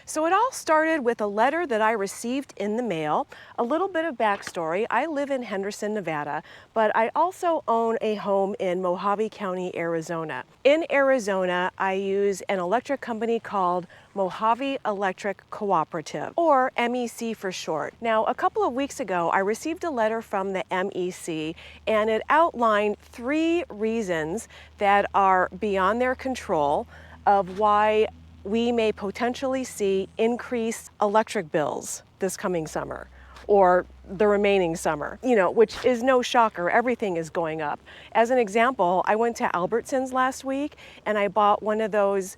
So it all started with a letter that I received in the mail. A little bit of backstory. I live in Henderson, Nevada, but I also own a home in Mojave County, Arizona. In Arizona, I use an electric company called Mojave Electric Cooperative, or MEC for short. Now, a couple of weeks ago, I received a letter from the MEC, and it outlined 3 reasons that are beyond their control of why we may potentially see increased electric bills this coming summer or the remaining summer, which is no shocker. Everything is going up. As an example, I went to Albertsons last week and I bought one of those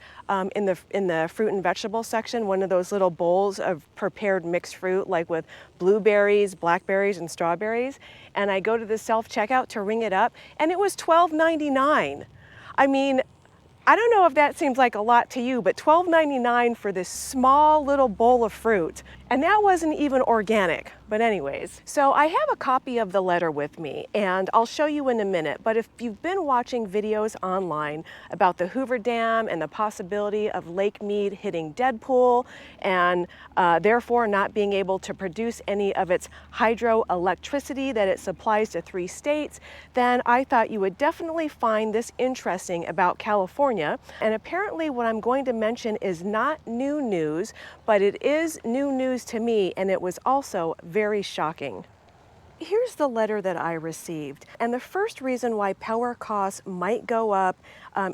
in the fruit and vegetable section, one of those little bowls of prepared mixed fruit, like with blueberries, blackberries, and strawberries. And I go to the self-checkout to ring it up, and it was $12.99. I mean, I don't know if that seems like a lot to you, but $12.99 for this small little bowl of fruit. And that wasn't even organic. But anyways, so I have a copy of the letter with me, and I'll show you in a minute. But if you've been watching videos online about the Hoover Dam and the possibility of Lake Mead hitting dead pool and therefore not being able to produce any of its hydroelectricity that it supplies to 3 states, then I thought you would definitely find this interesting about California. And apparently what I'm going to mention is not new news, but it is new news to me, and it was also very shocking. Here's the letter that I received, and the first reason why power costs might go up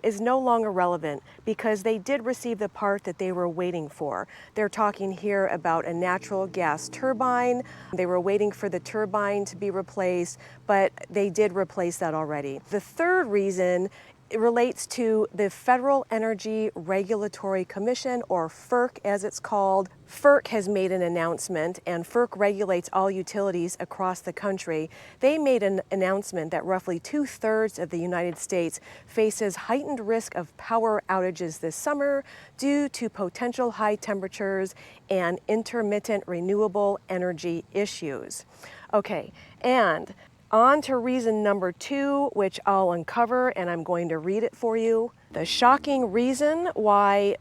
is no longer relevant because they did receive the part that they were waiting for. They're talking here about a natural gas turbine. They were waiting for the turbine to be replaced, but they did replace that already. The third reason it relates to the Federal Energy Regulatory Commission, or FERC as it's called. FERC has made an announcement, and FERC regulates all utilities across the country. They made an announcement that roughly 2/3 of the United States faces heightened risk of power outages this summer due to potential high temperatures and intermittent renewable energy issues. Okay, and on to reason number 2, which I'll uncover, and I'm going to read it for you. The shocking reason why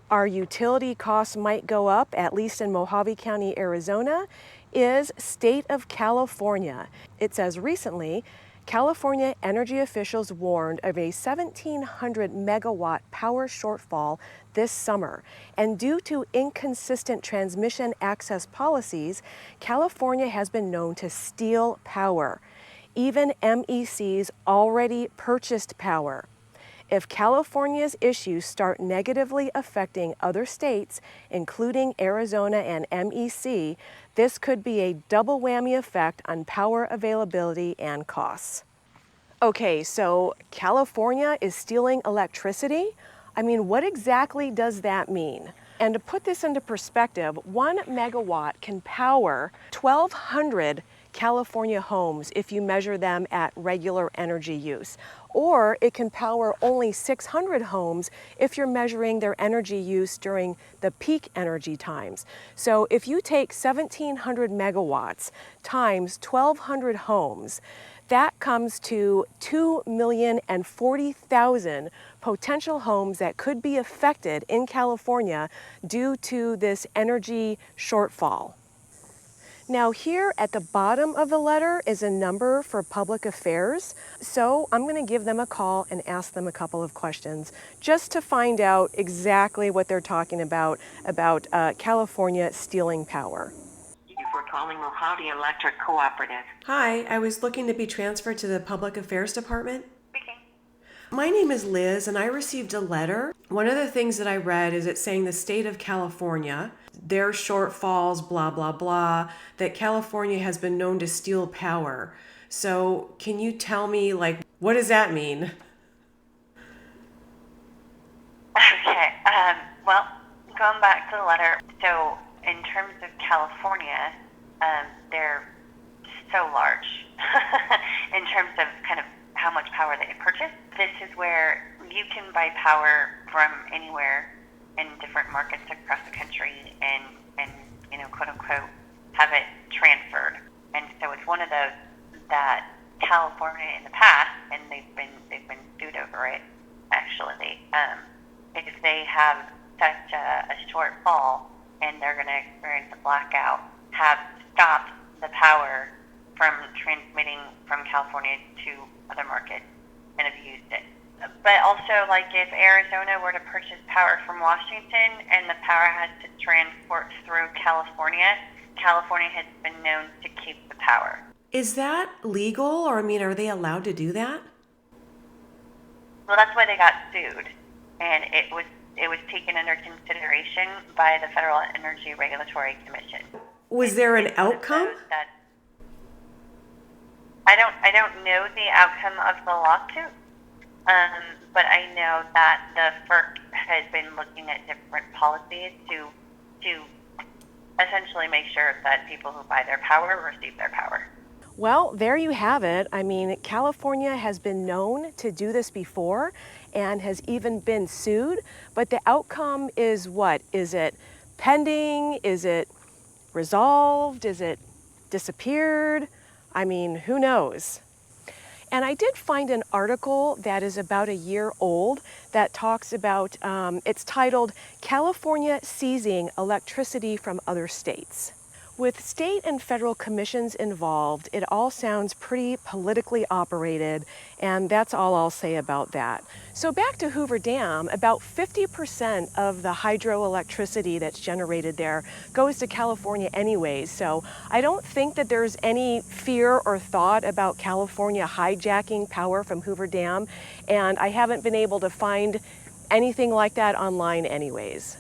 our utility costs might go up, at least in Mojave County, Arizona, is state of California. It says recently, California energy officials warned of a 1,700 megawatt power shortfall this summer. And due to inconsistent transmission access policies, California has been known to steal power. Even MEC's already purchased power. If California's issues start negatively affecting other states, including Arizona and MEC, this could be a double whammy effect on power availability and costs. Okay, so California is stealing electricity? I mean, what exactly does that mean? And to put this into perspective, 1 megawatt can power 1,200 California homes if you measure them at regular energy use. Or it can power only 600 homes if you're measuring their energy use during the peak energy times. So if you take 1,700 megawatts times 1,200 homes, that comes to 2,040,000 potential homes that could be affected in California due to this energy shortfall. Now here at the bottom of the letter is a number for public affairs, so I'm going to give them a call and ask them a couple of questions just to find out exactly what they're talking about California stealing power. Thank you for calling Mojave Electric Cooperative. Hi, I was looking to be transferred to the Public Affairs Department. Speaking. My name is Liz, and I received a letter. One of the things that I read is it saying the state of California, their shortfalls, blah, blah, blah, that California has been known to steal power. So can you tell me, what does that mean? Okay, well, going back to the letter, so in terms of California, they're so large in terms of kind of how much power they purchase. This is where you can buy power from anywhere in different markets across the country and quote unquote have it transferred. And so it's one of those that California in the past, and they've been sued over it actually, if they have such a shortfall and they're going to experience a blackout, have stopped the power from transmitting from California to other markets and have used it. But also, like, if Arizona were to purchase power from Washington and the power has to transport through California, California has been known to keep the power. Is that legal, or I mean, are they allowed to do that? Well, that's why they got sued, and it was taken under consideration by the Federal Energy Regulatory Commission. Was there an outcome? I don't know the outcome of the lawsuit, but I know that the FERC has been looking at different policies to essentially make sure that people who buy their power receive their power. Well, there you have it. I mean, California has been known to do this before and has even been sued, but the outcome is what? Is it pending? Is it resolved? Is it disappeared? I mean, who knows? And I did find an article that is about a year old that talks about, it's titled, California Seizing Electricity from Other States. With state and federal commissions involved, it all sounds pretty politically operated, and that's all I'll say about that. So back to Hoover Dam, about 50% of the hydroelectricity that's generated there goes to California anyways, so I don't think that there's any fear or thought about California hijacking power from Hoover Dam, and I haven't been able to find anything like that online anyways.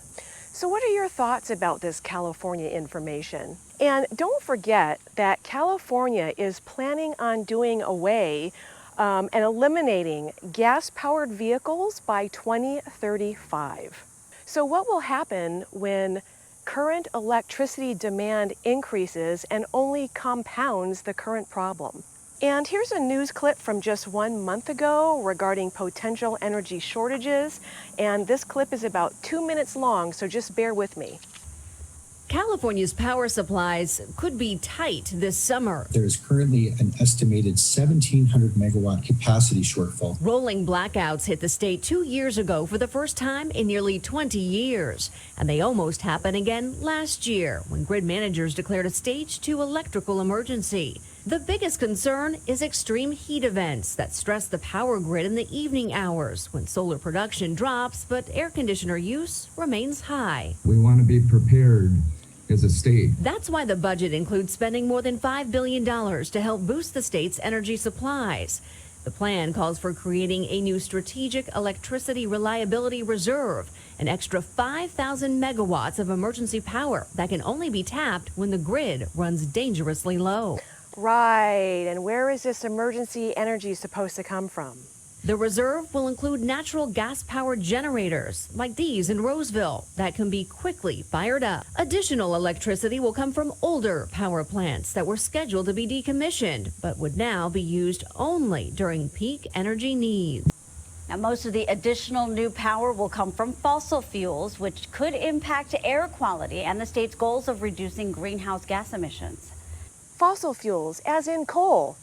So what are your thoughts about this California information? And don't forget that California is planning on doing away and eliminating gas-powered vehicles by 2035. So what will happen when current electricity demand increases and only compounds the current problem? And here's a news clip from just 1 month ago regarding potential energy shortages. And this clip is about 2 minutes long, so just bear with me. California's power supplies could be tight this summer. There is currently an estimated 1,700 megawatt capacity shortfall. Rolling blackouts hit the state 2 years ago for the first time in nearly 20 years. And they almost happened again last year when grid managers declared a stage 2 electrical emergency. The biggest concern is extreme heat events that stress the power grid in the evening hours when solar production drops, but air conditioner use remains high. We want to be prepared as a state. That's why the budget includes spending more than $5 billion to help boost the state's energy supplies. The plan calls for creating a new strategic electricity reliability reserve, an extra 5,000 megawatts of emergency power that can only be tapped when the grid runs dangerously low. Right, and where is this emergency energy supposed to come from? The reserve will include natural gas-powered generators, like these in Roseville, that can be quickly fired up. Additional electricity will come from older power plants that were scheduled to be decommissioned, but would now be used only during peak energy needs. Now, most of the additional new power will come from fossil fuels, which could impact air quality and the state's goals of reducing greenhouse gas emissions. Fossil fuels, as in coal.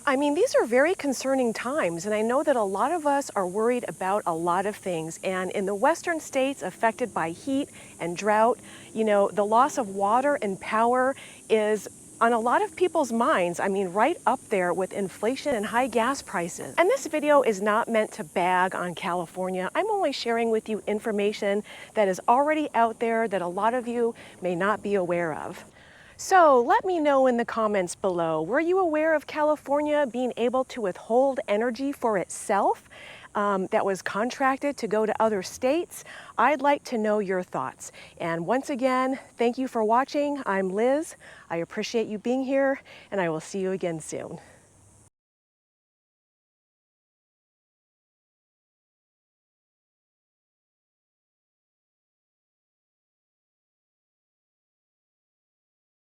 I mean, these are very concerning times, and I know that a lot of us are worried about a lot of things. And in the western states affected by heat and drought, you know, the loss of water and power is on a lot of people's minds. I mean, right up there with inflation and high gas prices. And this video is not meant to bag on California. I'm only sharing with you information that is already out there that a lot of you may not be aware of. So let me know in the comments below, were you aware of California being able to withhold energy for itself that was contracted to go to other states? I'd like to know your thoughts. And once again, thank you for watching. I'm Liz. I appreciate you being here, and I will see you again soon.